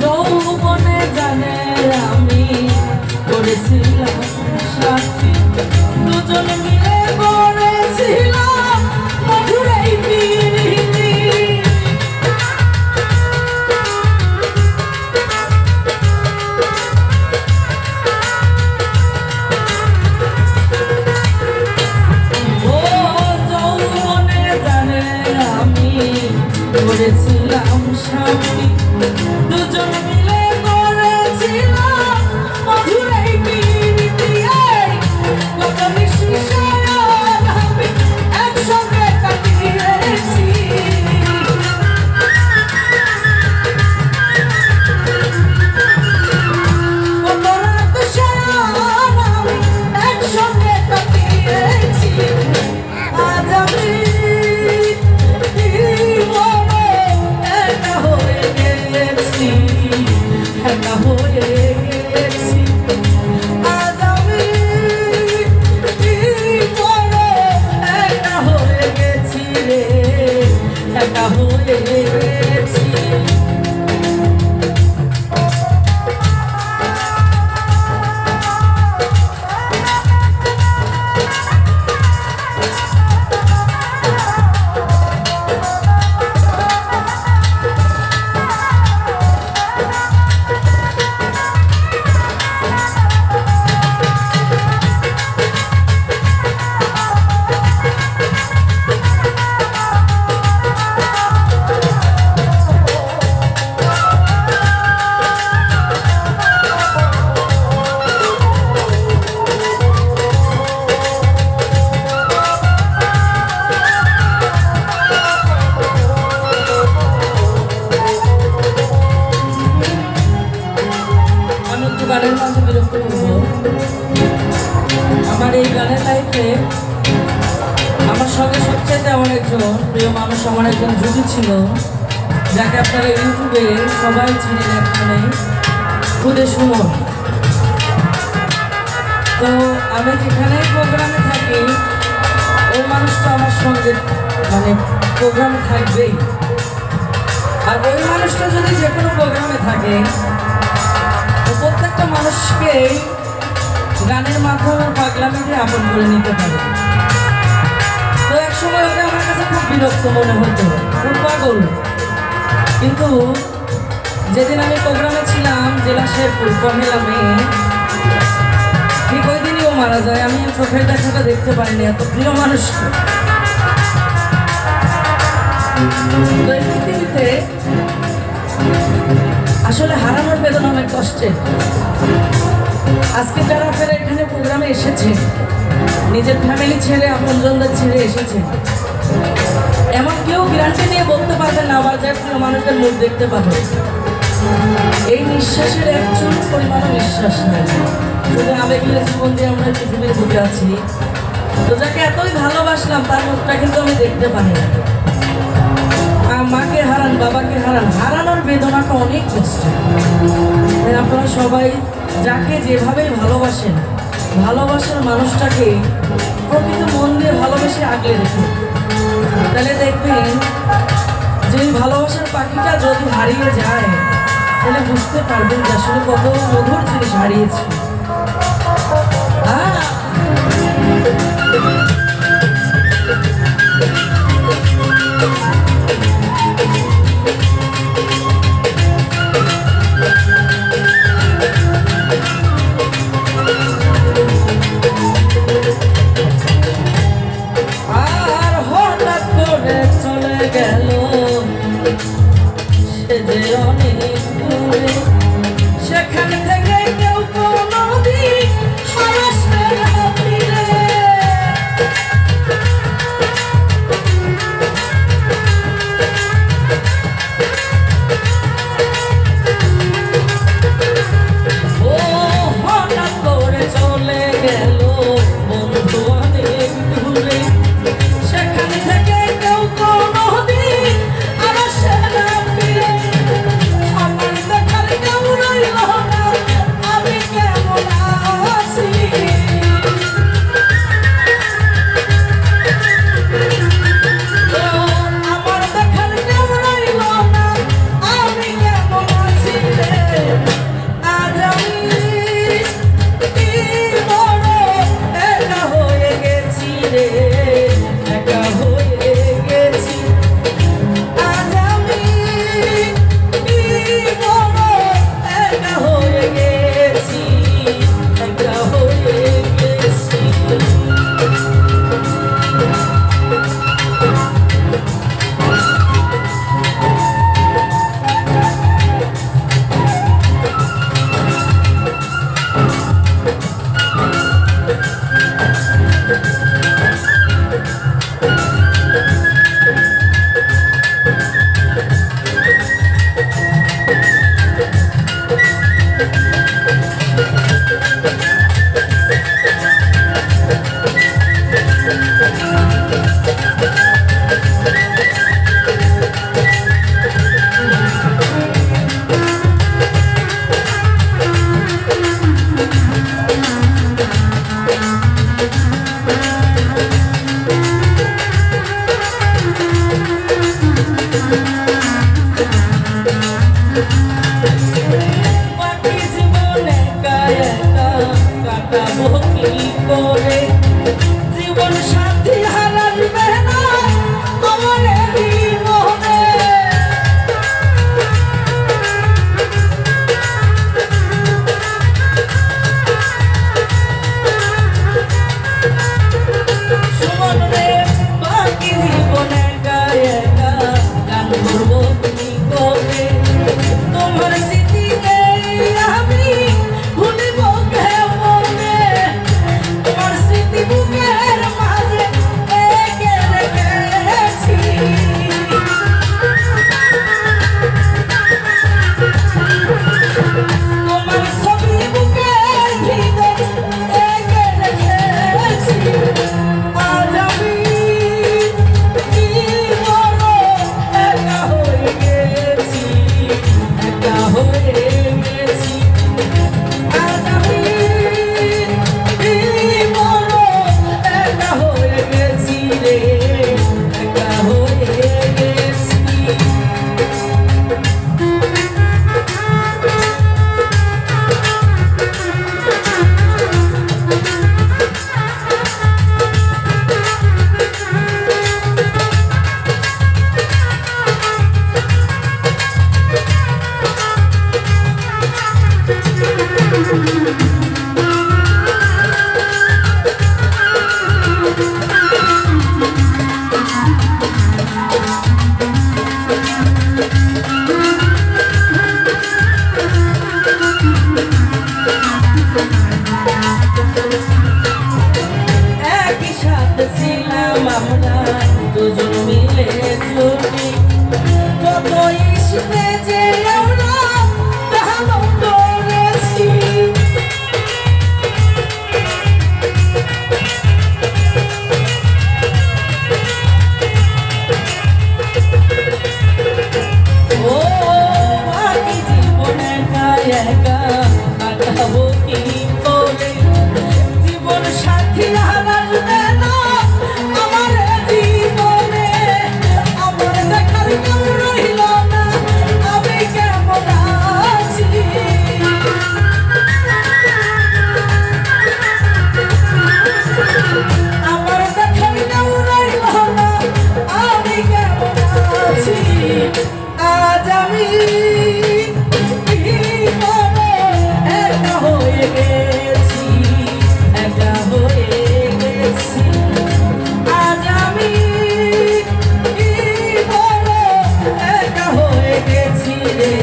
যৌবনে জানে আমি করেছিলাম সাথী, দুজন মিলে করেছিলাম মধুর এই প্রীতি। করেছিলাম স্বামী, দুজন মিলে করেছিলাম মধুর এই প্রীতি। কত মিষ্টি সায়ান আমি একসঙ্গে কাটিয়েছি, কত রাত সায়ান আমি একসঙ্গে কাটিয়েছি। আজ আমি গানের মাঝে বিরক্ত করব। আমার এই গানের লাইফে আমার সঙ্গে সবচেয়ে আমার একজন প্রিয় মানুষ, আমার একজন জুটি ছিল, যাকে আপনারা ইউটিউবে সবাই চিনেন এখানে, খুদে সুমন। তো আমি যেখানে প্রোগ্রামে থাকি ওই মানুষটা আমার সঙ্গে মানে প্রোগ্রামে থাকবেই। আর ওই মানুষটা যদি যে কোনো প্রোগ্রামে থাকে প্রত্যেকটা মানুষকে গানের মাধ্যমে পাগলামি দিয়ে আপন করে নিতে পারে। তো এক সময় ওকে আমার কাছে খুব বিরক্ত মনে হতো, খুব পাগল। কিন্তু যেদিন আমি প্রোগ্রামে ছিলাম জেলা শেরপুর পহেলা মে, ঠিক ওই দিনই ও মারা যায়। আমি চোখের দেখাটা দেখতে পারিনি, এত প্রিয় মানুষকে। তো এই পৃথিবীতে আসলে হারানোর বেদনা অনেক কষ্টের। আজকে যারা আপনারা এখানে প্রোগ্রামে এসেছে, নিজের ফ্যামিলি ছেড়ে আপনজনদের ছেড়ে এসেছে, এমন কেউ গ্যারান্টি নিয়ে বলতে পারবে না আবার যে প্রিয় মানুষদের মুখ দেখতে পাবে। এই নিঃশ্বাসের একচুল পরিমাণও নিঃশ্বাস নেই, শুধু আবেগীয় জীবন দিয়ে আমরা পৃথিবীর বুকে আছি। তো যাকে এতই ভালোবাসলাম তার মুখটা কিন্তু আমি দেখতে পাই না। মাকে হারান, বাবাকে হারান, হারানোর বেদনাটা অনেক কষ্ট। আপনারা সবাই যাকে যেভাবেই ভালোবাসেন, ভালোবাসার মানুষটাকে প্রকৃত মন দিয়ে ভালোবেসে আগলে রেখে, তাহলে দেখবেন যে ভালোবাসার পাখিটা যদি হারিয়ে যায় তাহলে বুঝতে পারবেন যে আসলে কত মধুর জিনিস হারিয়েছে। আর হঠাৎ করে চলে গেল সে যে অনেক দূরে, সেখান থেকে কেউ কোনোদিন আসবে না ফিরে। ও হঠাৎ করে চলে গেল বন্ধু অনেক দূরে, সেখান থেকে কেউ কোনোদিন আসবে না ফিরে। আমার দেখার কেউ রইল না, বাকি জীবন একা একা কাটাবো কি করে, জীবন সাথী হারাবে না আমার এই মনে। সুমন রে বাকি জীবন একা একা গান করবো কি করে, তোমার স্মৃতিকে আমি ভুলিব কেমনে, তোমার স্মৃতি বুকের মাঝে এঁকে রেখেছি। তোমার ছবি বুকের ভিতর এঁকে রেখেছি। আজ আমি কি বড় একা হয়ে গেছি, একা হয়ে গেছি। আজ আমি কি বড় একা হয়ে গেছি রে, একা হয়ে গেছি। একই সাথে ছিলাম আমরা দুজন মিলে জুটি, কত ইস্যুতে যে আমরা ভালো করেছি। ও বাকি জীবন একা একা কাটাবো কি করে, জীবন সাথী হারাবে না আমার জীবনে। আমার দেখার কেউ রইল না আমি কেমন আছি। আমার দেখার কেউ রইল না আমি কেমন আছি। আজ আমি কি বড় একা হয়ে গেছি, একা হয়ে গেছি। আজ আমি কি বড় একা হয়ে গেছি রে,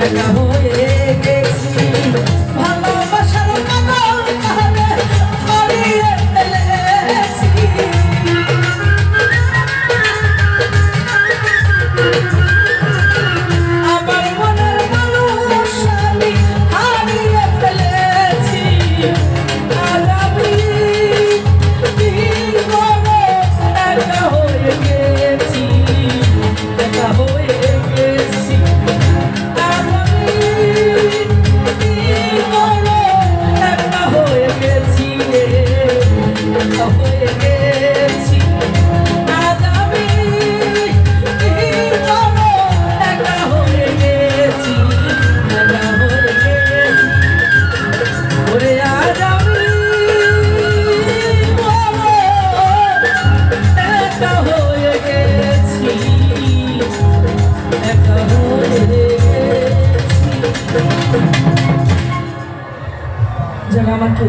একা হয়ে গেছি। ভালোবাসার পাগল কালে হারিয়ে ফেলেছি। আমার মনের মানুষ আমি হারিয়ে ফেলেছি। আজ আমি কি বড় একা হয়ে গেছি, একা হয়ে গেছি। আজ আমি কি বড় একা হয়ে গেছি রে, একা হয়ে গেছি। আজ আমি কি বড় একা হয়ে গেছি, একা হয়ে গেছি। ওরে আজ আমি বড় একা হয়ে গেছি, একা হয়ে গেছি। যারা আমাকে